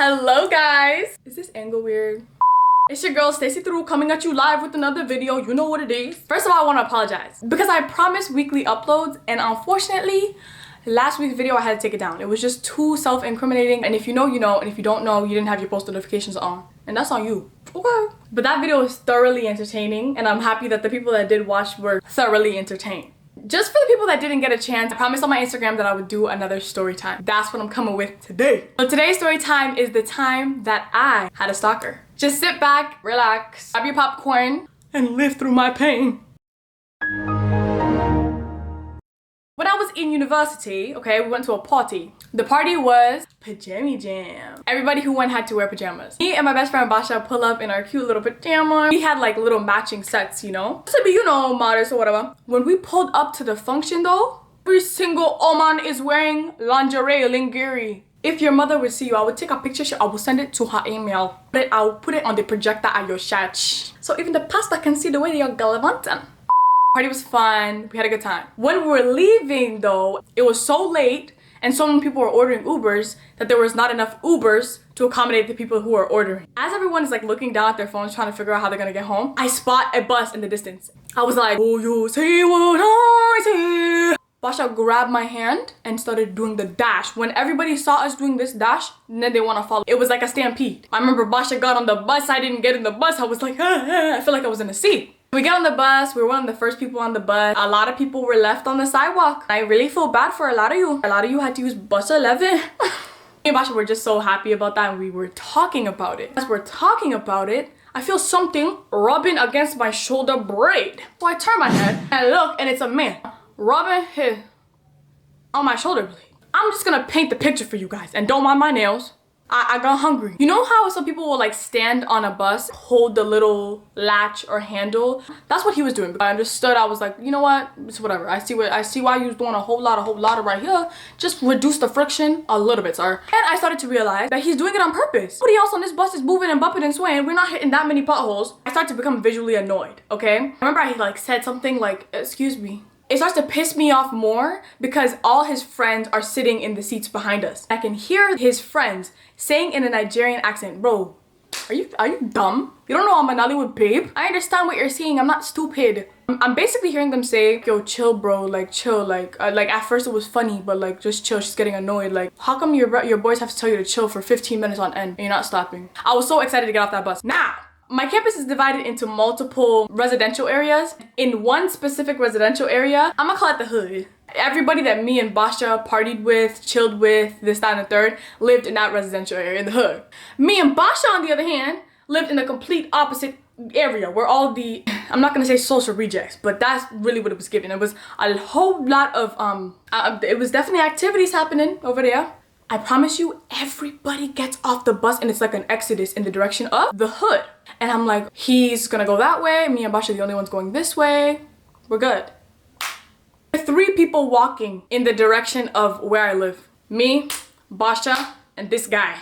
Hello guys! Is this angle weird? It's your girl Stacey Through coming at you live with another video. You know what it is. First of all, I want to apologize because I promised weekly uploads and unfortunately last week's video I had to take it down. It was just too self-incriminating, and if you know, you know, and if you don't know, you didn't have your post notifications on, and that's on you. Okay. But that video was thoroughly entertaining, and I'm happy that the people that did watch were thoroughly entertained. Just for the people that didn't get a chance, I promised on my Instagram that I would do another story time. That's what I'm coming with today. So today's story time is the time that I had a stalker. Just sit back, relax, grab your popcorn, and live through my pain. When I was in university, okay, we went to a party. The party was pajama jam. Everybody who went had to wear pajamas. Me and my best friend Basha pull up in our cute little pajamas. We had like little matching sets, you know? To be, you know, modest or whatever. When we pulled up to the function though, every single Oman is wearing lingerie, lingerie. If your mother would see you, I would take a picture, I will send it to her email. I'll put it on the projector at your church. So even the pastor can see the way you're gallivanting. Party was fun, we had a good time. When we were leaving though, it was so late and so many people were ordering Ubers that there was not enough Ubers to accommodate the people who were ordering. As everyone is like looking down at their phones trying to figure out how they're gonna get home, I spot a bus in the distance. I was like, oh, you see what I see? Basha grabbed my hand and started doing the dash. When everybody saw us doing this dash, then they want to follow. It was like a stampede. I remember Basha got on the bus, I didn't get in the bus, I was like, I feel like I was in a seat. We got on the bus, we were one of the first people on the bus. A lot of people were left on the sidewalk. I really feel bad for a lot of you. A lot of you had to use bus 11. Me and Basha were just so happy about that, and we were talking about it. As we're talking about it, I feel something rubbing against my shoulder blade. So I turn my head and I look, and it's a man rubbing his on my shoulder blade. I'm just gonna paint the picture for you guys, and don't mind my nails. I got hungry. You know how some people will like stand on a bus, hold the little latch or handle? That's what he was doing. I understood. I was like, you know what? It's whatever. I see why you was doing a whole lot of right here. Just reduce the friction a little bit, sir. And I started to realize that he's doing it on purpose. Nobody else on this bus is moving and bumping and swaying. We're not hitting that many potholes. I started to become visually annoyed, okay? I remember I like said something like, excuse me. It starts to piss me off more because all his friends are sitting in the seats behind us. I can hear his friends saying in a Nigerian accent, bro, are you dumb? You don't know I'm an Hollywood babe? I understand what you're saying, I'm not stupid. I'm basically hearing them say, yo, chill bro, like chill, like at first it was funny, but like just chill, she's getting annoyed. Like, how come your boys have to tell you to chill for 15 minutes on end and you're not stopping? I was so excited to get off that bus. Now, my campus is divided into multiple residential areas. In one specific residential area, I'm gonna call it the hood. Everybody that me and Basha partied with, chilled with, this, that, and the third, lived in that residential area in the hood. Me and Basha, on the other hand, lived in the complete opposite area where all the, I'm not gonna say social rejects, but that's really what it was given. It was a whole lot of, it was definitely activities happening over there. I promise you, everybody gets off the bus and it's like an exodus in the direction of the hood. And I'm like, he's gonna go that way. Me and Basha are the only ones going this way. We're good. 3 people walking in the direction of where I live. Me, Basha, and this guy.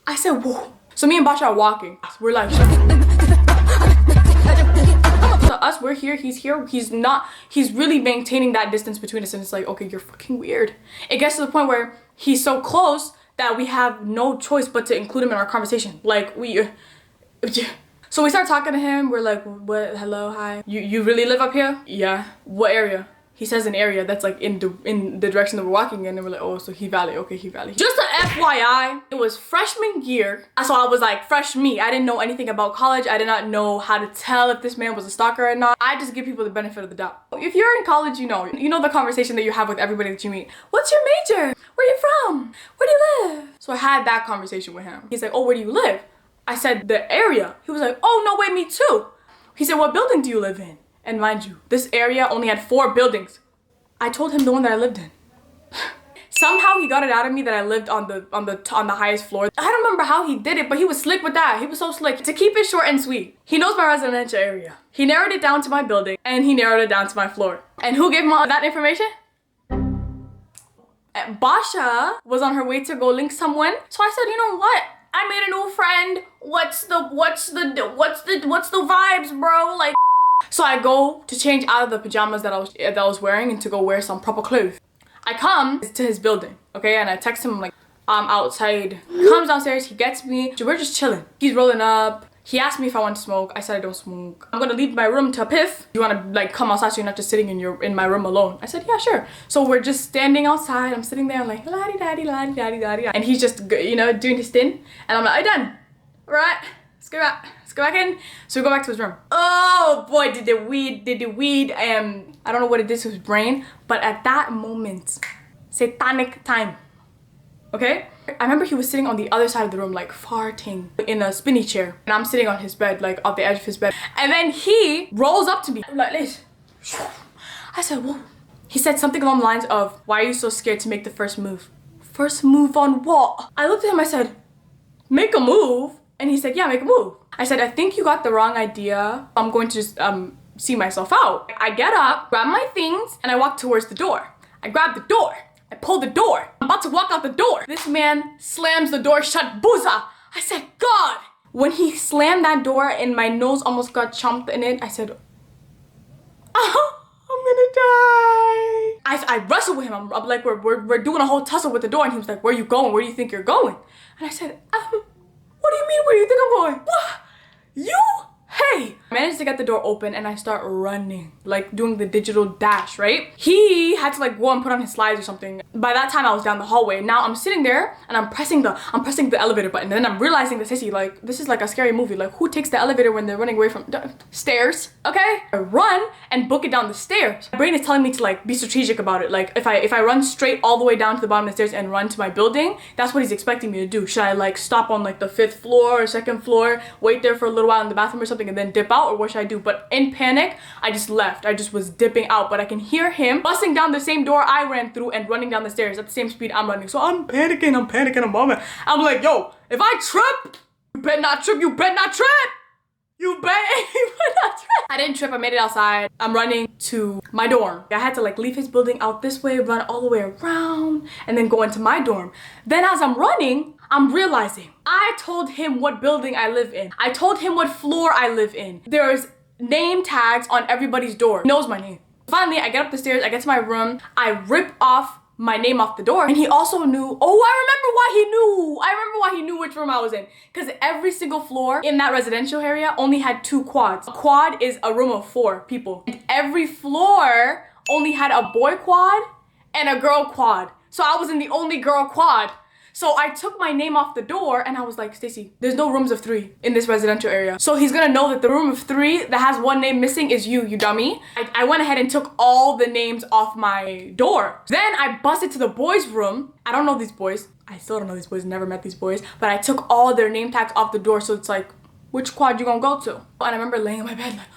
I said, whoa. So me and Basha are walking. We're like, so us, we're here, he's here, he's not. He's really maintaining that distance between us, and it's like, okay, you're fucking weird. It gets to the point where he's so close that we have no choice but to include him in our conversation. Like, so we start talking to him. We're like, what, hello, hi. You really live up here? Yeah. What area? He says an area that's like in the direction that we're walking in, and we're like, oh, so He Valley, okay, He Valley. Just an FYI, it was freshman year, so I was like, fresh me. I didn't know anything about college. I did not know how to tell if this man was a stalker or not. I just give people the benefit of the doubt. If you're in college, you know the conversation that you have with everybody that you meet. What's your major? Where are you from? Where do you live? So I had that conversation with him. He's like, oh, where do you live? I said, the area. He was like, oh, no, wait, me too. He said, what building do you live in? And mind you, this area only had 4 buildings. I told him the one that I lived in. Somehow he got it out of me that I lived on the highest floor. I don't remember how he did it, but he was slick with that. He was so slick. To keep it short and sweet, he knows my residential area. He narrowed it down to my building, and he narrowed it down to my floor. And who gave him all that information? Basha was on her way to go link someone. So I said, you know what? I made a new friend. What's the vibes, bro? Like, so I go to change out of the pajamas that I was wearing and to go wear some proper clothes. I come to his building, okay, and I text him, I'm like, outside. He comes downstairs, he gets me. We're just chilling. He's rolling up. He asked me if I want to smoke. I said I don't smoke. I'm gonna leave my room to piff. You wanna like come outside so you're not just sitting in my room alone? I said, yeah, sure. So we're just standing outside. I'm sitting there like la-di-da-di-la-di-da-di-da-di. And he's just, you know, doing his thing. And I'm like, I'm done. All right, let's go back in. So we go back to his room. Oh boy, did the weed, I don't know what it did to his brain, but at that moment, satanic time. Okay? I remember he was sitting on the other side of the room, like farting in a spinny chair. And I'm sitting on his bed, like off the edge of his bed. And then he rolls up to me like this. I said, whoa. He said something along the lines of, why are you so scared to make the first move? First move on what? I looked at him, I said, make a move? And he said, yeah, make a move. I said, I think you got the wrong idea. I'm going to just see myself out. I get up, grab my things, and I walk towards the door. I grab the door. I pull the door. I'm about to walk out the door. This man slams the door shut. Booza! I said, God! When he slammed that door and my nose almost got chomped in it, I said, oh, I'm gonna die. I wrestled with him. I'm like, we're doing a whole tussle with the door. And he was like, where are you going? Where do you think you're going? And I said, what do you mean, where do you think I'm going? What? You? Hey! I managed to get the door open and I start running, like doing the digital dash, right? He had to like go and put on his slides or something. By that time I was down the hallway. Now I'm sitting there and I'm pressing the elevator button. And then I'm realizing that sissy, like, this is like a scary movie. Like, who takes the elevator when they're running away from stairs? Okay? I run and book it down the stairs. My brain is telling me to like be strategic about it. Like if I run straight all the way down to the bottom of the stairs and run to my building, that's what he's expecting me to do. Should I like stop on like the 5th floor or 2nd floor, wait there for a little while in the bathroom or something and then dip out, or what should I do? But in panic, I just left. I just was dipping out, but I can hear him busting down the same door I ran through and running down the stairs at the same speed I'm running. So I'm panicking, I'm bombing. I'm like, yo, if I trip, you better not trip, you better not trip. You better not trip. I didn't trip, I made it outside. I'm running to my dorm. I had to like leave his building out this way, run all the way around, and then go into my dorm. Then as I'm running, I'm realizing I told him what building I live in. I told him what floor I live in. There's name tags on everybody's door. He knows my name. Finally, I get up the stairs, I get to my room, I rip off my name off the door, and he also knew. Oh, I remember why he knew which room I was in. Because every single floor in that residential area only had 2 quads. A quad is a room of 4 people. And every floor only had a boy quad and a girl quad. So I was in the only girl quad. So I took my name off the door and I was like, Stacey, there's no rooms of 3 in this residential area. So he's gonna know that the room of 3 that has 1 name missing is you dummy. I went ahead and took all the names off my door. Then I busted to the boys' room. I don't know these boys. I still don't know these boys, never met these boys. But I took all their name tags off the door. So it's like, which quad you gonna go to? And I remember laying in my bed like,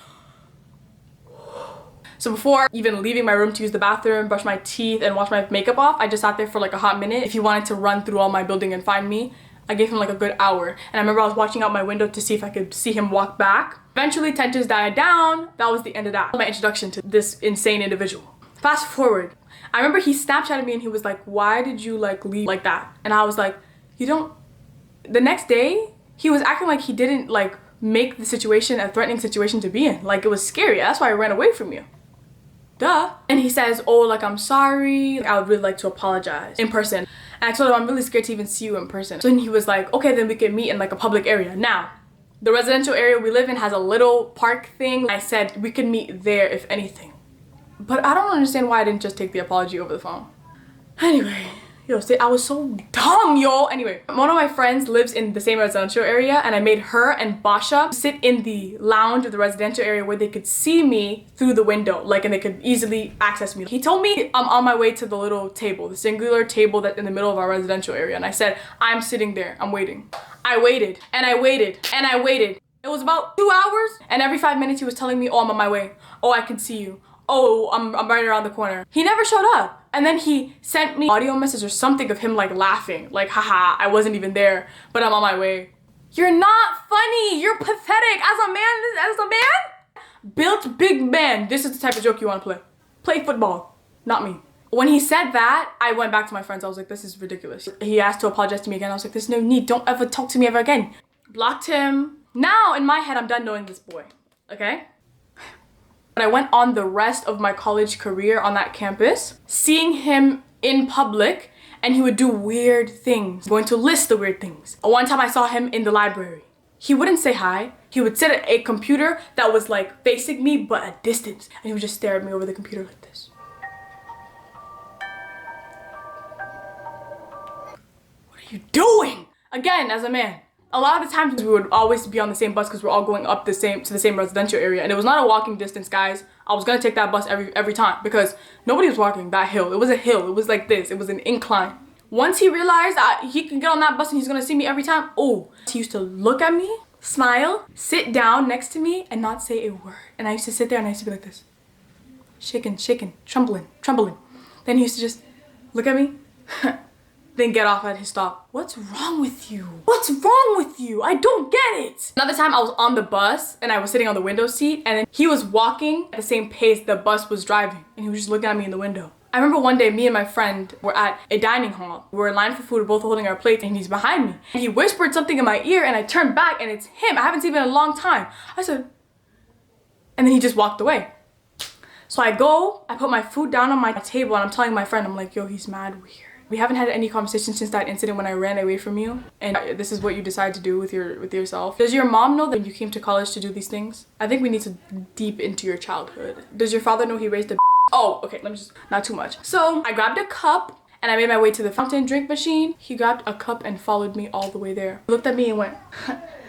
so before even leaving my room to use the bathroom, brush my teeth, and wash my makeup off, I just sat there for like a hot minute. If he wanted to run through all my building and find me, I gave him like a good hour. And I remember I was watching out my window to see if I could see him walk back. Eventually tensions died down. That was the end of that. My introduction to this insane individual. Fast forward. I remember he Snapchatted me and he was like, why did you like leave like that? And I was like, you don't... The next day, he was acting like he didn't like make the situation a threatening situation to be in. Like it was scary. That's why I ran away from you. Duh. And he says, oh, like, I'm sorry. I would really like to apologize in person. And I told him I'm really scared to even see you in person. So then he was like, okay, then we can meet in like a public area. Now, the residential area we live in has a little park thing. I said we could meet there if anything. But I don't understand why I didn't just take the apology over the phone. Anyway, yo, I was so dumb, yo. Anyway, one of my friends lives in the same residential area and I made her and Basha sit in the lounge of the residential area where they could see me through the window, like, and they could easily access me. He told me I'm on my way to the little table, the singular table that's in the middle of our residential area. And I said, I'm sitting there, I'm waiting. I waited and I waited and I waited. It was about 2 hours and every 5 minutes he was telling me, oh, I'm on my way. Oh, I can see you. Oh, I'm right around the corner. He never showed up. And then he sent me audio message or something of him like laughing, like, haha, I wasn't even there, but I'm on my way. You're not funny. You're pathetic. As a man, built big man. This is the type of joke you want to play. Play football, not me. When he said that, I went back to my friends. I was like, this is ridiculous. He asked to apologize to me again. I was like, there's no need. Don't ever talk to me ever again. Blocked him. Now, in my head, I'm done knowing this boy, okay? But I went on the rest of my college career on that campus, seeing him in public and he would do weird things. I'm going to list the weird things. One time I saw him in the library. He wouldn't say hi. He would sit at a computer that was like facing me but a distance, and he would just stare at me over the computer like this. What are you doing? Again, as a man. A lot of the times we would always be on the same bus because we're all going up to the same residential area, and it was not a walking distance, guys. I was gonna take that bus every time because nobody was walking that hill. It was a hill. It was like this. It was an incline. Once he realized he can get on that bus and he's gonna see me every time, oh, he used to look at me, smile, sit down next to me, and not say a word. And I used to sit there and I used to be like this, shaking, trembling. Then he used to just look at me. Then get off at his stop. What's wrong with you? What's wrong with you? I don't get it. Another time I was on the bus and I was sitting on the window seat, and then he was walking at the same pace the bus was driving, and he was just looking at me in the window. I remember one day me and my friend were at a dining hall. We were in line for food, both holding our plates, and he's behind me. And he whispered something in my ear and I turned back and it's him. I haven't seen him in a long time. I said, and then he just walked away. So I put my food down on my table and I'm telling my friend, I'm like, yo, he's mad weird. We haven't had any conversation since that incident when I ran away from you, and this is what you decide to do with yourself. Does your mom know that you came to college to do these things? I think we need to deep into your childhood. Does your father know he raised a Oh, okay, let me just, not too much. So I grabbed a cup and I made my way to the fountain drink machine. He grabbed a cup and followed me all the way there. He looked at me and went,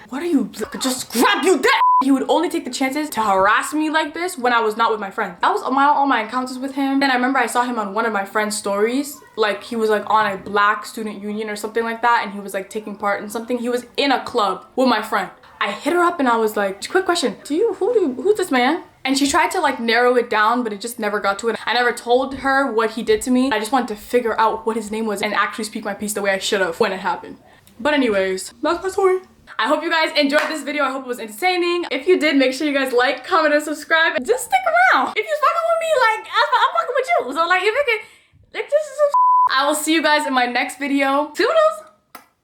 what are you, just grab you there. He would only take the chances to harass me like this when I was not with my friends. That was all my encounters with him. And I remember I saw him on one of my friend's stories. Like he was like on a black student union or something like that, and he was like taking part in something. He was in a club with my friend. I hit her up and I was like, quick question, who's this man? And she tried to like narrow it down, but it just never got to it. I never told her what he did to me. I just wanted to figure out what his name was and actually speak my piece the way I should have when it happened. But anyways, that's my story. I hope you guys enjoyed this video. I hope it was entertaining. If you did, make sure you guys like, comment, and subscribe. And just stick around. If you're fucking with me, like, I'm fucking with you. So like, if you can, like, this is some I will see you guys in my next video. Toodles!